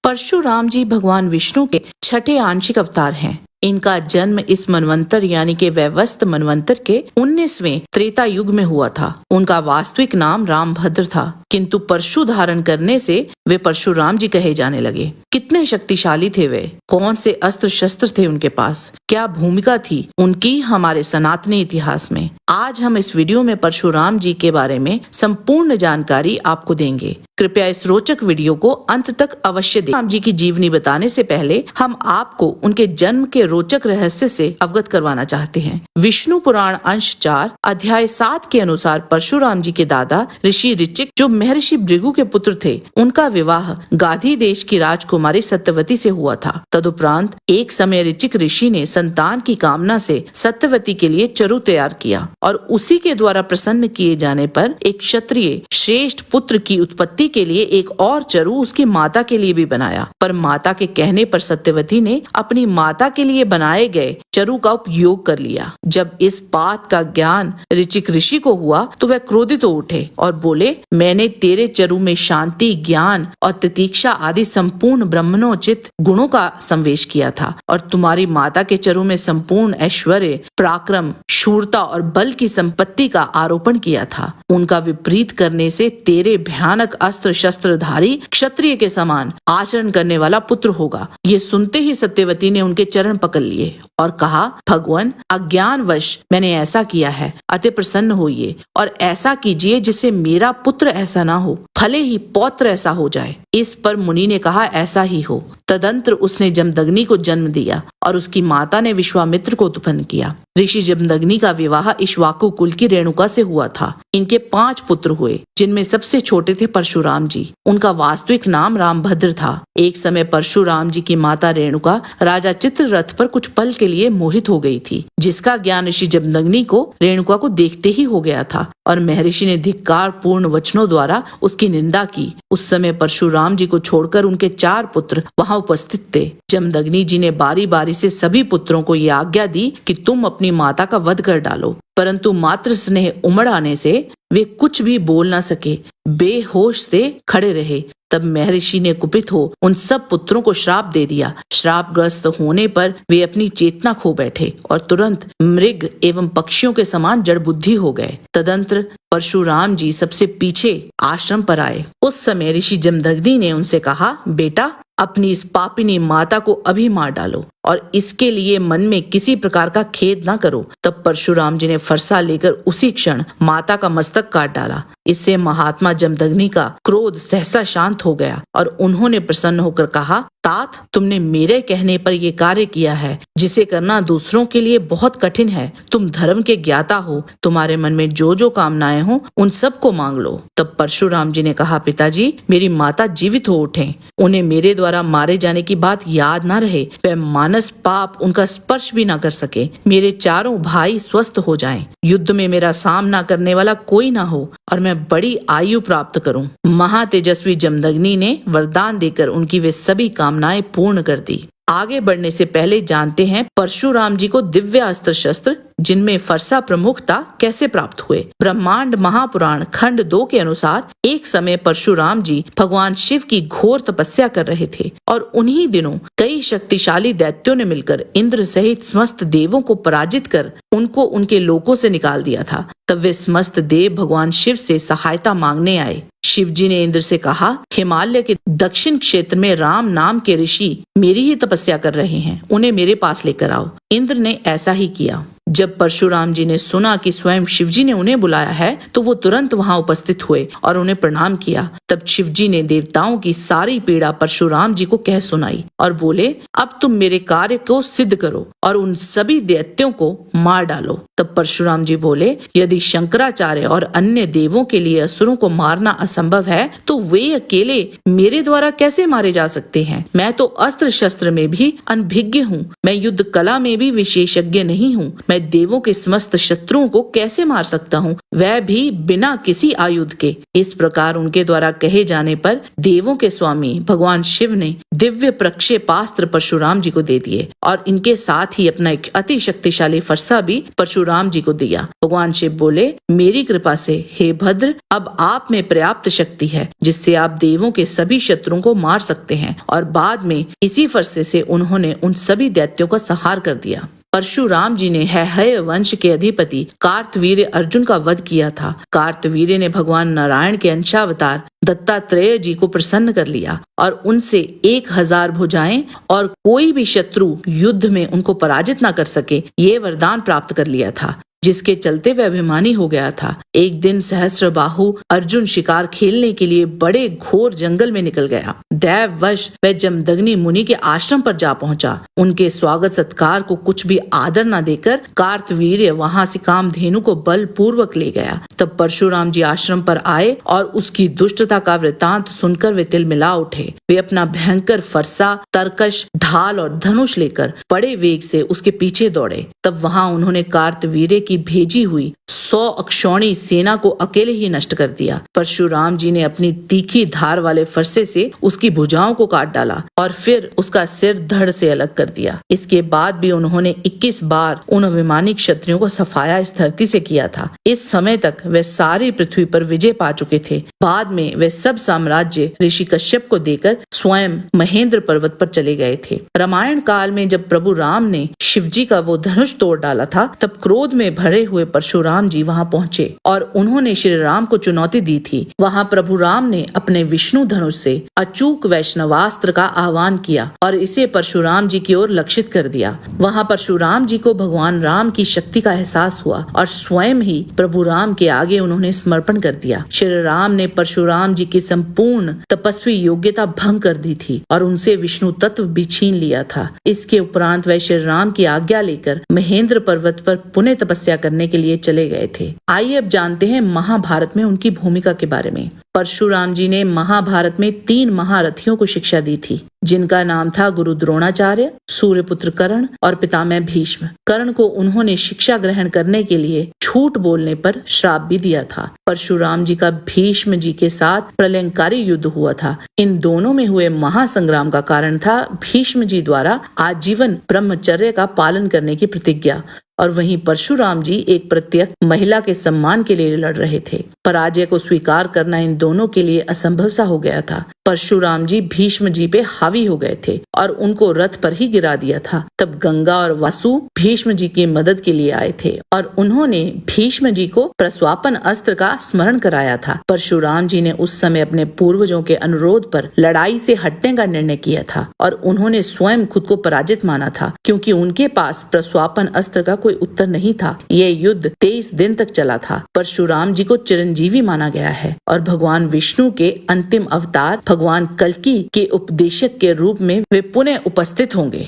परशुराम जी भगवान विष्णु के छठे आंशिक अवतार हैं। इनका जन्म इस मनवंतर यानी के वैवस्त मनवंतर के 19वें त्रेता युग में हुआ था। उनका वास्तविक नाम रामभद्र था, किंतु परशु धारण करने से वे परशुराम जी कहे जाने लगे। कितने शक्तिशाली थे वे, कौन से अस्त्र शस्त्र थे उनके पास, क्या भूमिका थी उनकी हमारे सनातनी इतिहास में। आज हम इस वीडियो में परशुराम जी के बारे में संपूर्ण जानकारी आपको देंगे। कृपया इस रोचक वीडियो को अंत तक अवश्य देखें। राम जी की जीवनी बताने से पहले हम आपको उनके जन्म के रोचक रहस्य से अवगत करवाना चाहते हैं। विष्णु पुराण अंश 4 अध्याय 7 के अनुसार परशुराम जी के दादा ऋषि ऋचिक, जो महर्षि भृगु के पुत्र थे, उनका विवाह गाधी देश की राजकुमारी सत्यवती से हुआ था। तदुपरांत एक समय ऋचिक ऋषि ने संतान की कामना से सत्यवती के लिए चरु तैयार किया और उसी के द्वारा प्रसन्न किए जाने पर एक क्षत्रिय श्रेष्ठ पुत्र की उत्पत्ति के लिए एक और चरु उसकी माता के लिए भी बनाया। पर माता के कहने पर सत्यवती ने अपनी माता के लिए बनाए गए चरु का उपयोग कर लिया। जब इस बात का ज्ञान ऋचिक ऋषि को हुआ तो वह क्रोधित हो उठे और बोले, मैंने तेरे चरु में शांति, ज्ञान और तितीक्षा आदि संपूर्ण ब्रह्मणोचित गुणों का संवेश किया था और तुम्हारी माता के चरु में संपूर्ण ऐश्वर्य, पराक्रम, शूरता और बल की संपत्ति का आरोपण किया था। उनका विपरीत करने से तेरे भयानक अस्त्र शस्त्रधारी क्षत्रिय के समान आचरण करने वाला पुत्र होगा। ये सुनते ही सत्यवती ने उनके चरण पकड़ लिए और कहा, भगवान, अज्ञानवश मैंने ऐसा किया है, अति प्रसन्न होइए और ऐसा कीजिए जिससे मेरा पुत्र ऐसा ना हो, भले ही पौत्र ऐसा हो जाए। इस पर मुनि ने कहा, ऐसा ही हो। तदंतर उसने जमदग्नि को जन्म दिया और उसकी माता ने विश्वामित्र को उत्पन्न किया। ऋषि जमदग्नि का विवाह इक्ष्वाकु कुल की रेणुका से हुआ था। इनके 5 पुत्र हुए, जिनमें सबसे छोटे थे परशुराम जी। उनका वास्तविक नाम रामभद्र था। एक समय परशुराम जी की माता रेणुका राजा चित्ररथ पर कुछ पल के लिए मोहित हो गई थी, जिसका ज्ञान ऋषि जमदग्नि को रेणुका को देखते ही हो गया था और महर्षि ने धिक्कार पूर्ण वचनों द्वारा उसकी निंदा की। उस समय परशुराम जी को छोड़कर उनके 4 पुत्र वहां उपस्थित थे। जमदग्नि जी ने बारी बारी से सभी पुत्रों को ये आज्ञा दी कि तुम अपनी माता का वध कर डालो, परंतु मातृ स्नेह उमड़ आने से वे कुछ भी बोल न सके, बेहोश से खड़े रहे। तब महर्षि ने कुपित हो उन सब पुत्रों को श्राप दे दिया। श्रापग्रस्त होने पर वे अपनी चेतना खो बैठे और तुरंत मृग एवं पक्षियों के समान जड़ बुद्धि हो गए। तदंतर परशुराम जी सबसे पीछे आश्रम पर आए। उस समय ऋषि जमदग्नि ने उनसे कहा, बेटा, अपनी इस पापिनी माता को अभी मार डालो और इसके लिए मन में किसी प्रकार का खेद न करो। तब परशुराम जी ने फरसा लेकर उसी क्षण माता का मस्तक काट डाला। इससे महात्मा जमदग्नि का क्रोध सहसा शांत हो गया और उन्होंने प्रसन्न होकर कहा, तात, तुमने मेरे कहने पर यह कार्य किया है जिसे करना दूसरों के लिए बहुत कठिन है। तुम धर्म के ज्ञाता हो, तुम्हारे मन में जो जो कामनाएं हो उन सब को मांग लो। तब परशुराम जी ने कहा, पिताजी, मेरी माता जीवित हो उठे, उन्हें मेरे द्वारा मारे जाने की बात याद न रहे, वह मानस पाप उनका स्पर्श भी न कर सके, मेरे चारों भाई स्वस्थ हो जाएं, युद्ध में मेरा सामना करने वाला कोई न हो और मैं बड़ी आयु प्राप्त करूं। महातेजस्वी जमदग्नि ने वरदान देकर उनकी वे सभी कामनाएं पूर्ण कर दी। आगे बढ़ने से पहले जानते हैं परशुराम जी को दिव्य अस्त्र शस्त्र, जिनमें फरसा प्रमुख था, कैसे प्राप्त हुए। ब्रह्मांड महापुराण खंड 2 के अनुसार एक समय परशुराम जी भगवान शिव की घोर तपस्या कर रहे थे और उन्हीं दिनों कई शक्तिशाली दैत्यों ने मिलकर इंद्र सहित समस्त देवों को पराजित कर उनको उनके लोकों से निकाल दिया था। तब वे समस्त देव भगवान शिव से सहायता मांगने आए। शिव जी ने इंद्र से कहा, हिमालय के दक्षिण क्षेत्र में राम नाम के ऋषि मेरी ही तपस्या कर रहे हैं, उन्हें मेरे पास लेकर आओ। इंद्र ने ऐसा ही किया। जब परशुराम जी ने सुना कि स्वयं शिव जी ने उन्हें बुलाया है तो वो तुरंत वहां उपस्थित हुए और उन्हें प्रणाम किया। तब शिव जी ने देवताओं की सारी पीड़ा परशुराम जी को कह सुनाई और बोले, अब तुम मेरे कार्य को सिद्ध करो और उन सभी दैत्यों को मार डालो। तब परशुराम जी बोले, यदि शंकराचार्य और अन्य देवों के लिए असुरों को मारना असंभव है तो वे अकेले मेरे द्वारा कैसे मारे जा सकते हैं। मैं तो अस्त्र शस्त्र में भी अनभिज्ञ हूँ, मैं युद्ध कला में भी विशेषज्ञ नहीं हूँ, मैं देवों के समस्त शत्रुओं को कैसे मार सकता हूँ, वह भी बिना किसी आयुध के। इस प्रकार उनके द्वारा कहे जाने पर देवों के स्वामी भगवान शिव ने दिव्य प्रक्षेपास्त्र परशुराम जी को दे दिए और इनके साथ ही अपना एक अति शक्तिशाली फरसा भी परशुराम जी को दिया। भगवान शिव बोले, मेरी कृपा से हे भद्र, अब आप में पर्याप्त शक्ति है जिससे आप देवों के सभी शत्रुओं को मार सकते हैं। और बाद में इसी फरसे से उन्होंने उन सभी दैत्यों का संहार कर दिया। परशुराम जी ने हैहय वंश के अधिपति कार्तवीर्य अर्जुन का वध किया था। कार्तवीर्य ने भगवान नारायण के अंशावतार दत्तात्रेय जी को प्रसन्न कर लिया और उनसे 1000 भुजाएं और कोई भी शत्रु युद्ध में उनको पराजित न कर सके, ये वरदान प्राप्त कर लिया था, जिसके चलते वह अभिमानी हो गया था। एक दिन सहस्त्रबाहु अर्जुन शिकार खेलने के लिए बड़े घोर जंगल में निकल गया। दैववश वह जमदग्नि मुनि के आश्रम पर जा पहुंचा। उनके स्वागत सत्कार को कुछ भी आदर न देकर कार्तवीर्य वहां से कामधेनु को बलपूर्वक ले गया। तब परशुराम जी आश्रम पर आए और उसकी दुष्टता का वृतांत सुनकर वे तिलमिला उठे। वे अपना भयंकर फरसा, तरकश, ढाल और धनुष लेकर बड़े वेग से उसके पीछे दौड़े। तब वहां उन्होंने कार्तवीर्य की भेजी हुई 100 अक्षौणी सेना को अकेले ही नष्ट कर दिया। परशुराम जी ने अपनी तीखी धार वाले फरसे से उसकी भुजाओं को काट डाला और फिर उसका सिर धड़ से अलग कर दिया। इसके बाद भी उन्होंने 21 बार उन अभिमानी क्षत्रियों को सफाया इस धरती से किया था। इस समय तक वे सारी पृथ्वी पर विजय पा चुके थे। बाद में वे सब साम्राज्य ऋषि कश्यप को देकर स्वयं महेंद्र पर्वत पर चले गए थे। रामायण काल में जब प्रभु राम ने शिव जी का वो धनुष तोड़ डाला था, तब क्रोध में भरे हुए परशुराम जी वहां पहुंचे और उन्होंने श्री राम को चुनौती दी थी। वहां प्रभु राम ने अपने विष्णु धनुष से अचूक वैष्णवास्त्र का आह्वान किया और इसे परशुराम जी की ओर लक्षित कर दिया। वहां परशुराम जी को भगवान राम की शक्ति का एहसास हुआ और स्वयं ही प्रभु राम के आगे उन्होंने समर्पण कर दिया। श्री राम ने परशुराम जी की संपूर्ण तपस्वी योग्यता भंग कर दी थी और उनसे विष्णु तत्व भी छीन लिया था। इसके उपरांत वह श्री राम की आज्ञा लेकर महेंद्र पर्वत पर पुनः तपस्या करने के लिए चले गए थे। आइए अब जानते हैं महाभारत में उनकी भूमिका के बारे में। परशुराम जी ने महाभारत में 3 महारथियों को शिक्षा दी थी, जिनका नाम था गुरु द्रोणाचार्य, सूर्यपुत्र कर्ण और पितामह भीष्म। कर्ण को उन्होंने शिक्षा ग्रहण करने के लिए झूठ बोलने पर श्राप भी दिया था। परशुराम जी का भीष्म जी के साथ प्रलयंकारी युद्ध हुआ था। इन दोनों में हुए महासंग्राम का कारण था भीष्म जी द्वारा आजीवन ब्रह्मचर्य का पालन करने की प्रतिज्ञा, और वहीं परशुराम जी एक प्रत्यक्ष महिला के सम्मान के लिए लड़ रहे थे। पराजय को स्वीकार करना इन दोनों के लिए असंभव सा हो गया था। परशुराम जी भीष्म जी पे हावी हो गए थे और उनको रथ पर ही गिरा दिया था। तब गंगा और वासु भीष्म जी की मदद के लिए आए थे और उन्होंने भीष्म जी को प्रस्वापन अस्त्र का स्मरण कराया था। परशुराम जी ने उस समय अपने पूर्वजों के अनुरोध पर लड़ाई से हटने का निर्णय किया था और उन्होंने स्वयं खुद को पराजित माना था, क्योंकि उनके पास प्रस्वापन अस्त्र का कोई उत्तर नहीं था। यह युद्ध 23 दिन तक चला था। परशुराम जी को चिरंजीवी माना गया है और भगवान विष्णु के अंतिम अवतार भगवान कल्कि के उपदेशक के रूप में वे पुनः उपस्थित होंगे।